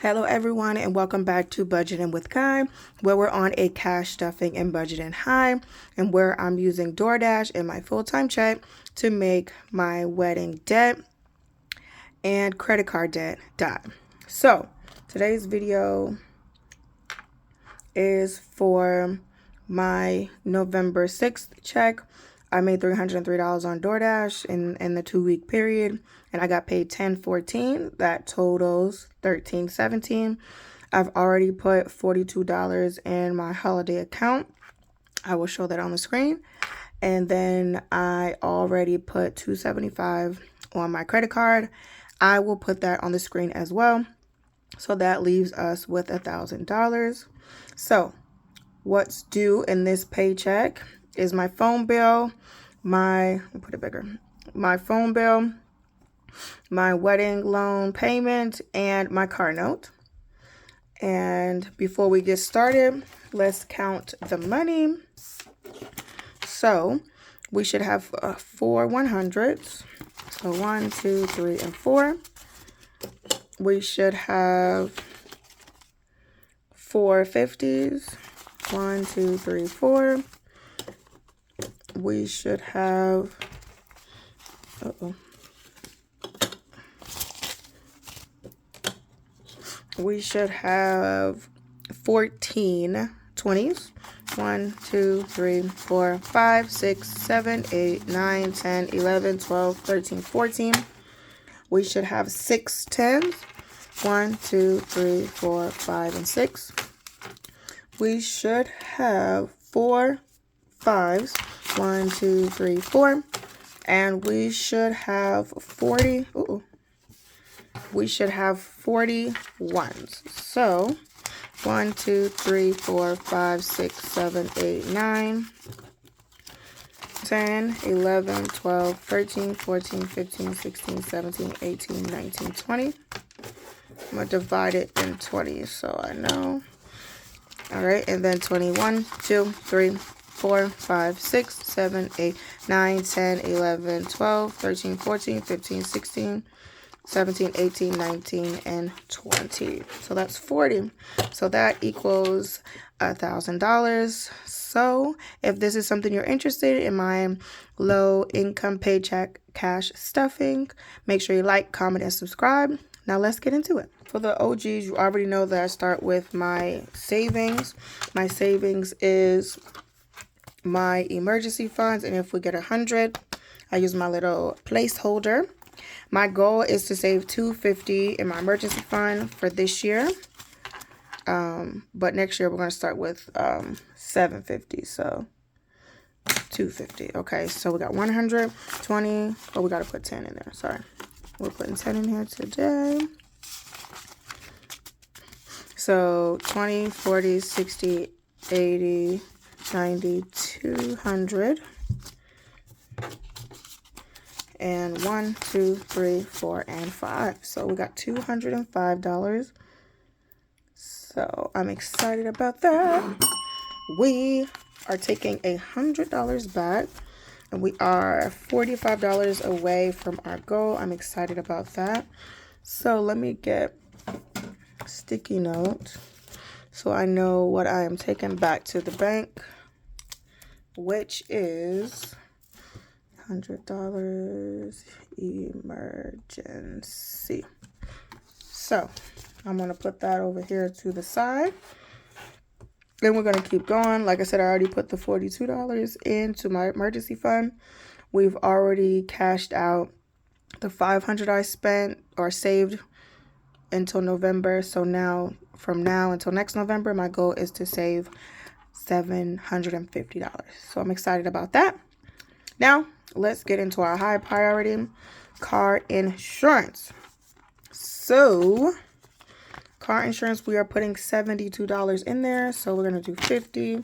Hello everyone, and welcome back to Budgeting with Kai, where we're on a cash stuffing and budgeting high, and where I'm using DoorDash and my full-time check to make my wedding debt and credit card debt die. So today's video is for my November 6th check. I made $303 on DoorDash in the 2-week period, and I got paid $10.14. That totals $13.17. I've already put $42 in my holiday account. I will show that on the screen. And then I already put $275 on my credit card. I will put that on the screen as well. So that leaves us with $1,000. So what's due in this paycheck is my phone bill, my phone bill, my wedding loan payment, and my car note. And before we get started, let's count the money. So we should have 4 100s. So 1, 2, 3, and 4. We should have 4 50s. 1, 2, 3, 4. We should have, we should have 14 20s. 1, 2, 3, 4, 5, 6, 7, 8, 9, 10, 11, 12, 13, 14. We should have 6 10s. 1, 2, 3, 4, 5, and 6. We should have 4 5s. 1, 2, 3, 4. And we should have 40. We should have 41s. So 1, 2, 3, 4, 5, 6, 7, 8, 9, 10, 11, 12, 13, 14, 15, 16, 17, 18, 19, 20. I'm going to divide it in 20 so I know. All right, and then 21, 2, 3, 4, 5, 6, 7, 8, 9, 10, 11, 12, 13, 14, 15, 16, 17, 18, 19, and 20. So that's 40. So that equals $1,000. So if this is something you're interested in, my low income paycheck cash stuffing, make sure you like, comment, and subscribe. Now let's get into it. For the OGs, you already know that I start with my savings. My savings is my emergency funds, and if we get 100, I use my little placeholder. My goal is to save $250 in my emergency fund for this year, but next year we're going to start with $750, so $250. Okay, so we got 120. Oh, we got to put 10 in there. Sorry, we're putting 10 in here today. So 20, 40, 60, 80, 90, 200. And 1, 2, 3, 4, and 5. So we got $205. So I'm excited about that. We are taking $100 back, and we are $45 away from our goal. I'm excited about that. So let me get a sticky note so I know what I am taking back to the bank, which is $100 emergency. So I'm going to put that over here to the side. Then we're going to keep going. Like I said, I already put the $42 into my emergency fund. We've already cashed out the $500 I spent or saved until November. So now, from now until next November, my goal is to save $750. So I'm excited about that. Now, let's get into our high priority, car insurance. So, car insurance, we are putting $72 in there. So, we're going to do 50,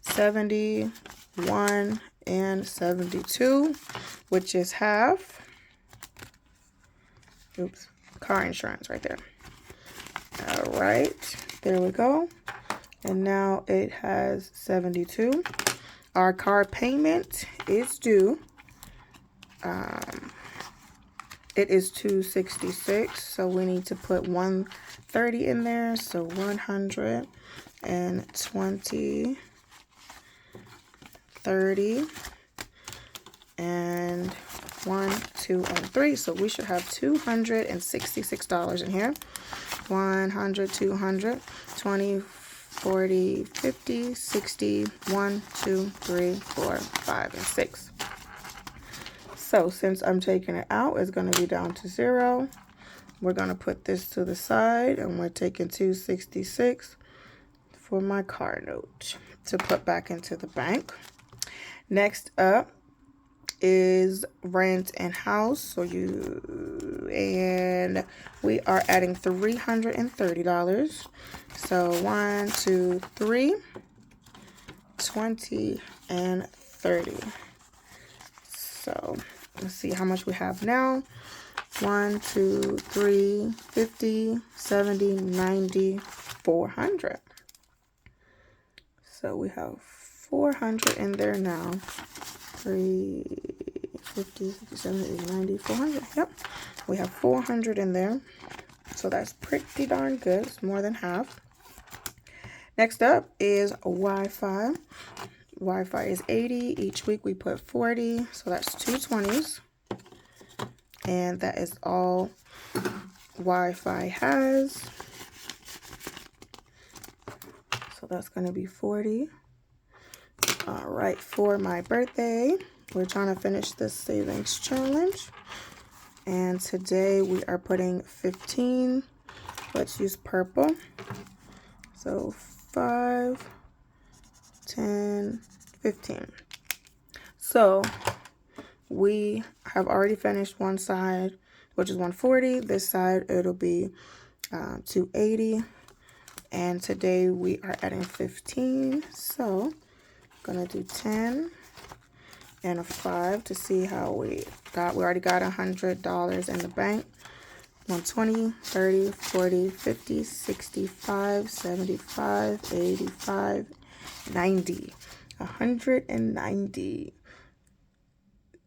71, and 72, which is half. Oops, car insurance right there. All right, there we go. And now it has 72. Our car payment is due it is $266, so we need to put 130 in there. So 120, 30, and 1, 2, and 3. So we should have $266 in here. 100, 200, 20, 40, 50, 60, 1, 2, 3, 4, 5, and 6. So since I'm taking it out, it's going to be down to 0. We're going to put this to the side, and we're taking $266 for my car note to put back into the bank. Next up is rent and house. So we are adding $330. So 1, 2, 3, 20, and 30. So let's see how much we have now. 1, 2, 3, 50, 70, 90, 400. So we have 400 in there now. 3, 50, 60, 70, 80, 90, 400. Yep, we have 400 in there. So that's pretty darn good. It's more than half. Next up is Wi-Fi. Wi-Fi is 80. Each week we put 40. So that's 220s. And that is all Wi-Fi has. So that's going to be 40. All right, for my birthday, we're trying to finish this savings challenge. And today we are putting 15. Let's use purple. So 5, 10, 15. So we have already finished one side, which is 140. This side, it'll be 280. And today we are adding 15. So I'm going to do 10 and a 5 to see how we got. We already got $100 in the bank. 120, 30, 40, 50, 65, 75, 85, 90. 190.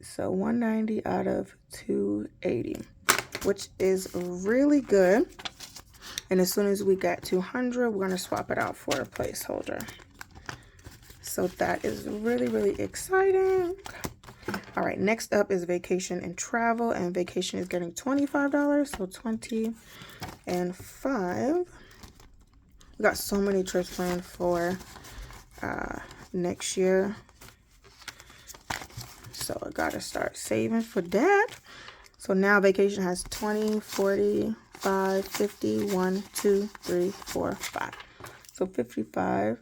So 190 out of 280, which is really good. And as soon as we get 200, we're going to swap it out for a placeholder. So that is really, really exciting. All right, next up is vacation and travel, and vacation is getting $25, so 20 and 5. We got so many trips planned for next year, so I gotta start saving for that. So now vacation has 20, 40, 5, 50, 1, 2, 3, 4, 5. So $55.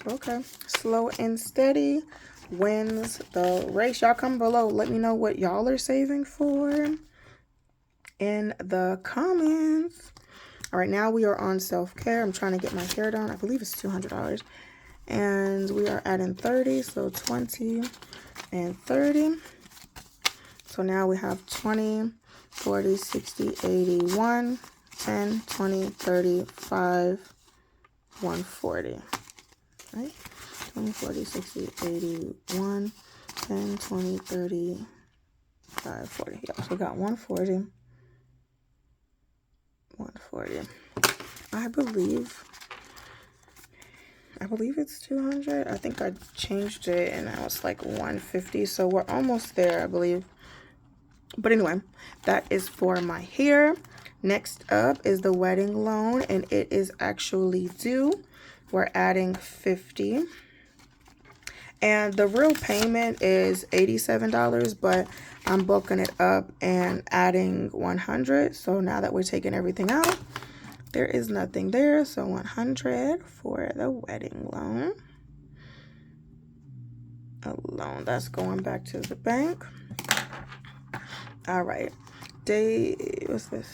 Okay. Slow and steady wins the race. Y'all come below. Let me know what y'all are saving for in the comments. All right, now we are on self-care. I'm trying to get my hair done. I believe it's $200. And we are adding 30, so 20 and 30. So now we have 20, 40, 60, 81, 10, 20, 30, 5, 140. Right? 20, 40, 60, 81, 10, 20, 30, 5, 40. Yep, so we got 140. 140. I believe it's 200. I think I changed it and now it's like 150. So we're almost there, I believe. But anyway, that is for my hair. Next up is the wedding loan, and it is actually due. We're adding 50. And the real payment is $87, but I'm bulking it up and adding 100. So now that we're taking everything out, there is nothing there. So 100 for the wedding loan. A loan that's going back to the bank. All right. What's this?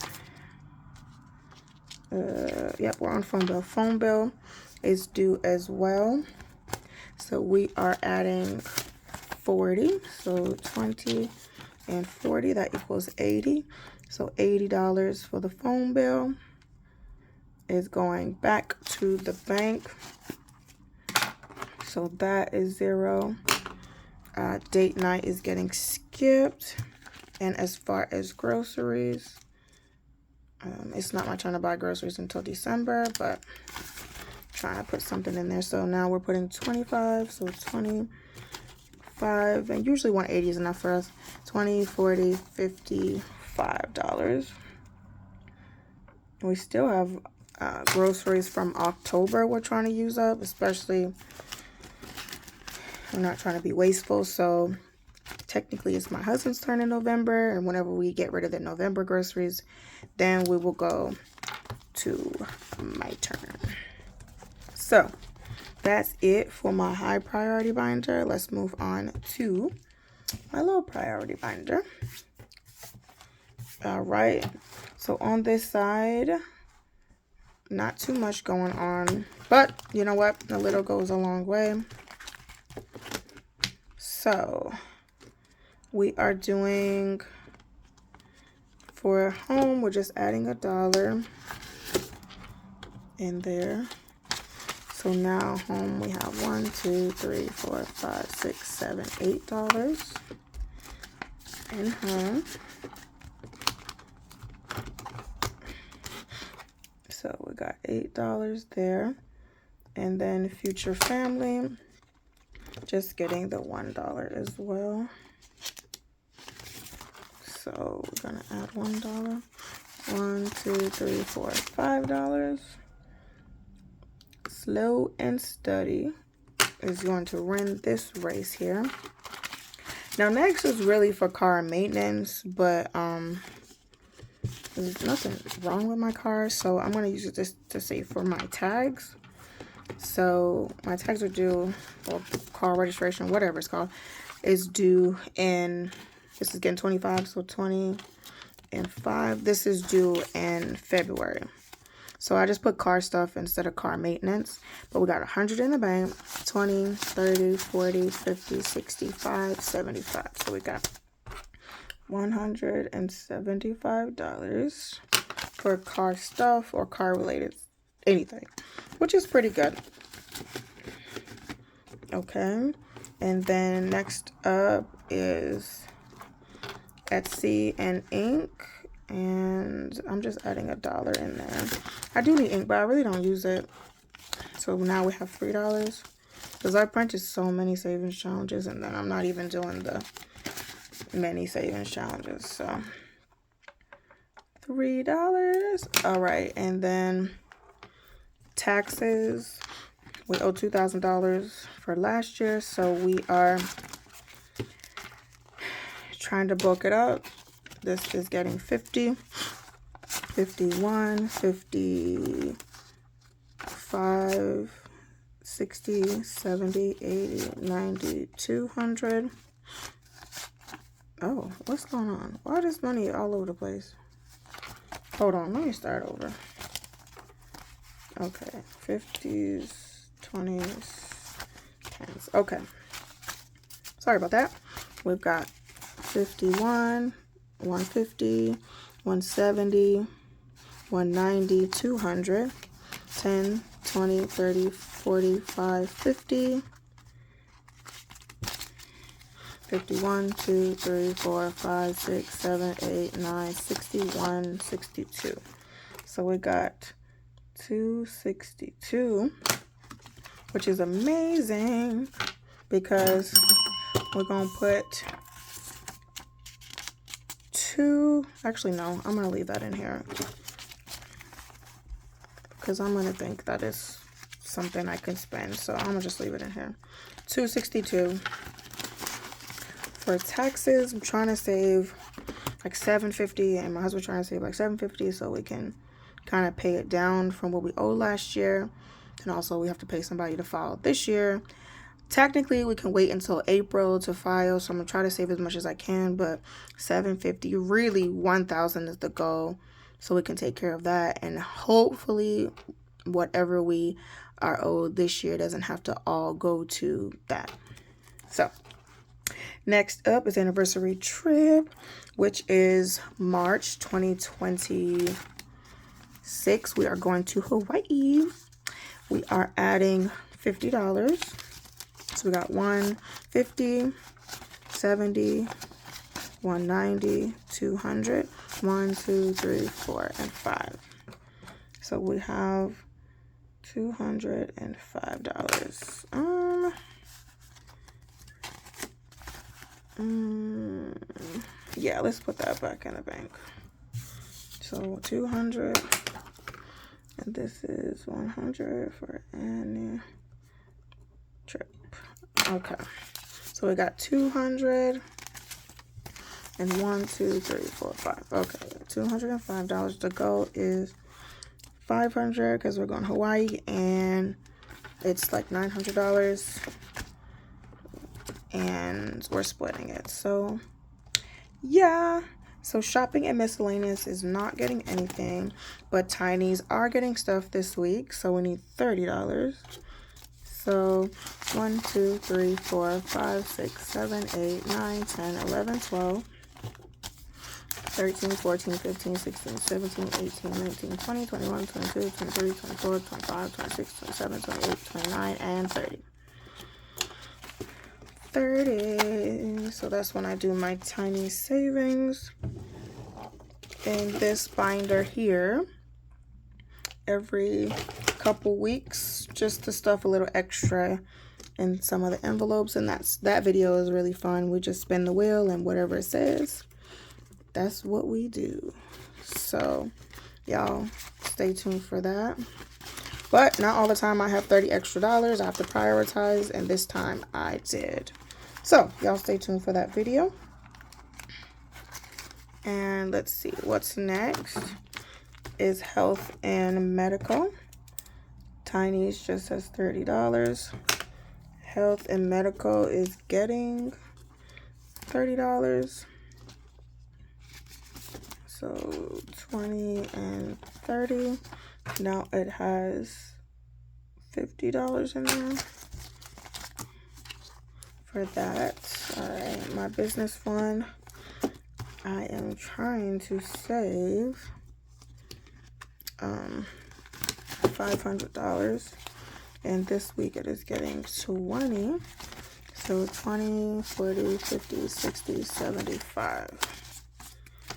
Yep, we're on phone bill. Phone bill is due as well. So we are adding 40. So 20 and 40, that equals 80. So $80 for the phone bill is going back to the bank. So that is 0. Date night is getting skipped. And as far as groceries, it's not my turn to buy groceries until December, but I'm trying to put something in there. So now we're putting 25, so 25, and usually 180 is enough for us. 20, 40, 50, $5. We still have groceries from October we're trying to use up, especially I'm not trying to be wasteful, so technically it's my husband's turn in November, and whenever we get rid of the November groceries, then we will go to my turn. So that's it for my high priority binder. Let's move on to my low priority binder. All right, so on this side, not too much going on, but you know what, a little goes a long way. So we are doing, for home, we're just adding $1 in there. So now home we have 1, 2, 3, 4, 5, 6, 7, $8 in home. So we got $8 there. And then future family, just getting the $1 as well. So we're gonna add $1. 1, 2, 3, 4, $5. Slow and Steady is going to run this race here. Now next is really for car maintenance, but there's nothing wrong with my car, so I'm gonna use it just to say for my tags. So my tags are due, or car registration, whatever it's called, is due in, this is getting 25, so 20 and 5. This is due in February. So I just put car stuff instead of car maintenance. But we got 100 in the bank, 20, 30, 40, 50, 65, 75. So we got $175 for car stuff or car related anything, which is pretty good. Okay, and then next up is Etsy and ink, and I'm just adding $1 in there. I do need ink, but I really don't use it. So now we have $3 because I printed so many savings challenges, and then I'm not even doing the many savings challenges. So $3. All right, and then taxes, we owe $2,000 for last year, so we are trying to bulk it up. This is getting 50, 51, 55, 60, 70, 80, 90, 200. Oh, what's going on? Why is money all over the place? Hold on, let me start over. Okay, 50s, 20s, 10s. Okay. Sorry about that. We've got 51, 150, 170, 190, 200, 10, 20, 30, 45, 50, 51, 2, 3, 4, 5, 6, 7, 8, 9, 61, 62. So we got 262, which is amazing because we're gonna put actually no, I'm gonna leave that in here because I'm gonna think that is something I can spend, so I'm gonna just leave it in here. 262 for taxes. I'm trying to save like $750, and my husband's trying to save like $750 so we can kind of pay it down from what we owed last year, and also we have to pay somebody to file this year. Technically we can wait until April to file, so I'm gonna try to save as much as I can, but $750, really $1,000 is the goal, so we can take care of that, and hopefully whatever we are owed this year doesn't have to all go to that. So next up is anniversary trip, which is March 2026. We are going to Hawaii. We are adding $50. So we got 150, 70, 190, 200, 1, 2, 3, 4, and 5. So we have $205. Yeah, let's put that back in the bank. So 200, and this is 100 for any trip. Okay, so we got 200 and 1, 2, 3, 4, 5. Okay, $205. The goal is 500 because we're going to Hawaii, and it's like $900, and we're splitting it. So yeah, so shopping and miscellaneous is not getting anything, but Tiny's are getting stuff this week, so we need $30. So 1, 2, 3, 4, 5, 6, 7, 8, 9, 10, 11, 12, 13, 14, 15, 16, 17, 18, 19, 20, 21, 22, 23, 24, 25, 26, 27, 28, 29, and 30. 30. So that's when I do my tiny savings. In this binder here, every couple weeks, just to stuff a little extra in some of the envelopes, and that video is really fun. We just spin the wheel, and whatever it says, that's what we do. So y'all stay tuned for that. But not all the time I have $30 extra. I have to prioritize, and this time I did. So y'all stay tuned for that video. And let's see what's next is health and medical. Tiny's just says $30. Health and medical is getting $30. So 20 and 30. Now it has $50 in there for that. All right, my business fund, I am trying to save $500, and this week it is getting 20. So 20, 40, 50, 60, 75.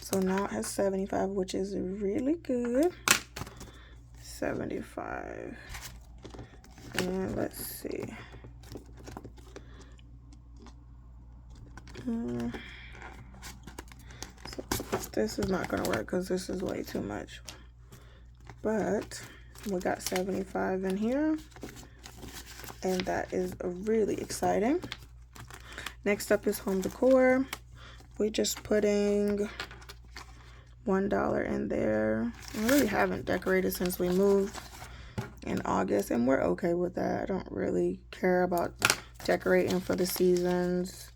So now it has 75, which is really good. 75. And let's see. So this is not going to work because this is way too much. But we got 75 in here. And that is really exciting. Next up is home decor. We're just putting $1 in there. I really haven't decorated since we moved in August, and we're okay with that. I don't really care about decorating for the seasons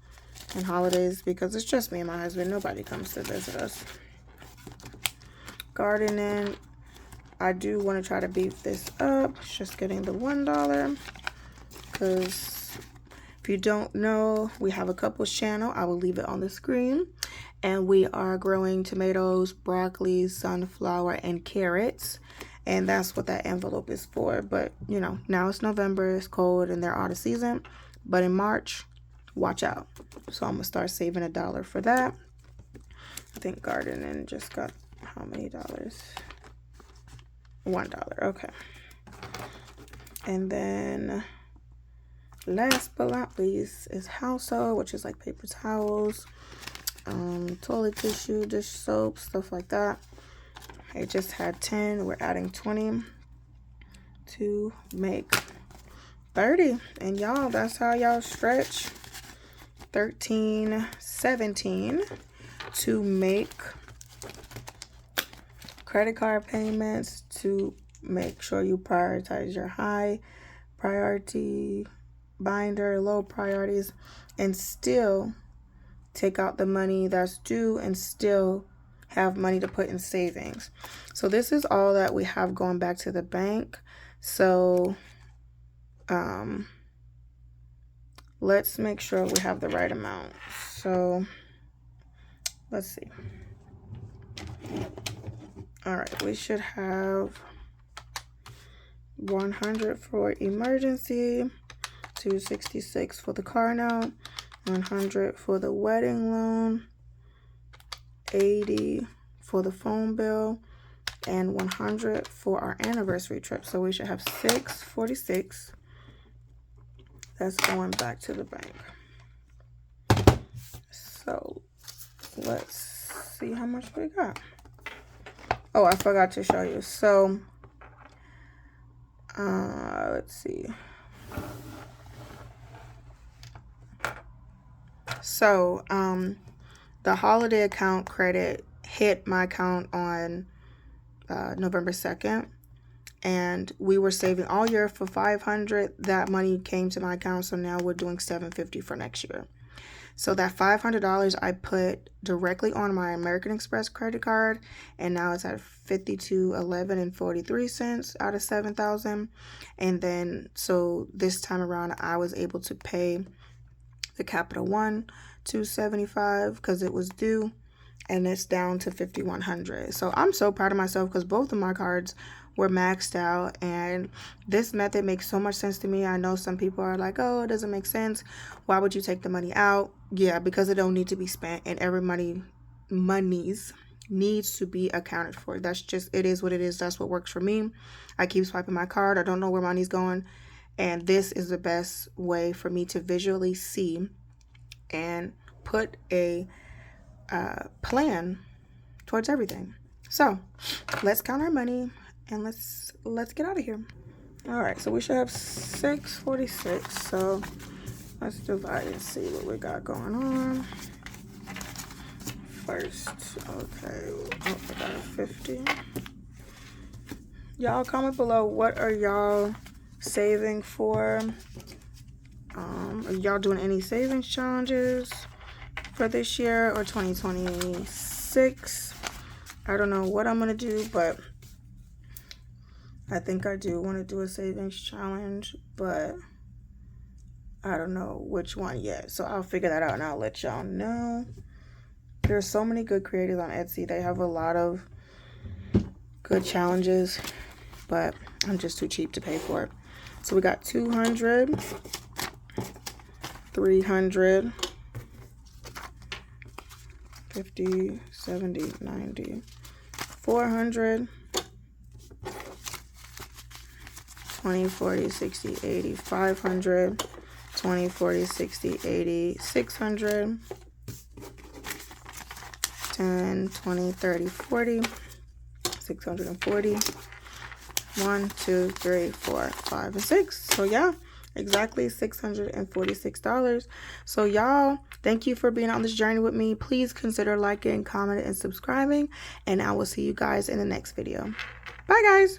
and holidays because it's just me and my husband. Nobody comes to visit us. Gardening, I do want to try to beef this up. It's just getting the $1 because if you don't know, we have a couples channel. I will leave it on the screen. And we are growing tomatoes, broccoli, sunflower, and carrots. And that's what that envelope is for. But, you know, now it's November, it's cold, and they're out of season. But in March, watch out. So I'm going to start saving $1 for that. I think gardening just got how many dollars? $1. Okay. And then last but not least is household, which is like paper towels, toilet tissue, dish soap, stuff like that. It just had 10. We're adding 20 to make 30. And y'all, that's how y'all stretch 13, 17 to make credit card payments, to make sure you prioritize your high priority binder, low priorities, and still take out the money that's due and still have money to put in savings. So this is all that we have going back to the bank. So let's make sure we have the right amount. So let's see. All right, we should have 100 for emergency, 266 for the car note, $100 for the wedding loan, $80 for the phone bill, and $100 for our anniversary trip. So we should have $646. That's going back to the bank. So let's see how much we got. Oh, I forgot to show you. So let's see. So the holiday account credit hit my account on November 2nd, and we were saving all year for $500. That money came to my account, so now we're doing $750 for next year. So that $500 I put directly on my American Express credit card, and now it's at $52.11.43 out of $7,000. And then so this time around I was able to pay the Capital One $275 because it was due, and it's down to $5,100. So I'm so proud of myself because both of my cards were maxed out, and this method makes so much sense to me. I know some people are like, oh, it doesn't make sense. Why would you take the money out? Yeah, because it don't need to be spent, and every monies needs to be accounted for. That's just, it is what it is. That's what works for me. I keep swiping my card. I don't know where money's going, and this is the best way for me to visually see and put a plan towards everything. So let's count our money and let's get out of here. All right, so we should have $646. So let's divide and see what we got going on. First, okay, oh, I got a 50. Y'all comment below, what are y'all saving for? Are y'all doing any savings challenges for this year or 2026? I don't know what I'm gonna do, but I think I do want to do a savings challenge, but I don't know which one yet. So I'll figure that out and I'll let y'all know. There's so many good creators on Etsy. They have a lot of good challenges, but I'm just too cheap to pay for it. So we got 200, 300, 50, 70, 90, 400, 20, 40, 60, 80, 500, 20, 40, 60, 80, 600, 10, 20, 30, 40, 640, 1, 2, 3, 4, 5, and 6. So yeah, exactly $646. So y'all, thank you for being on this journey with me. Please consider liking, commenting, and subscribing, and I will see you guys in the next video. Bye guys.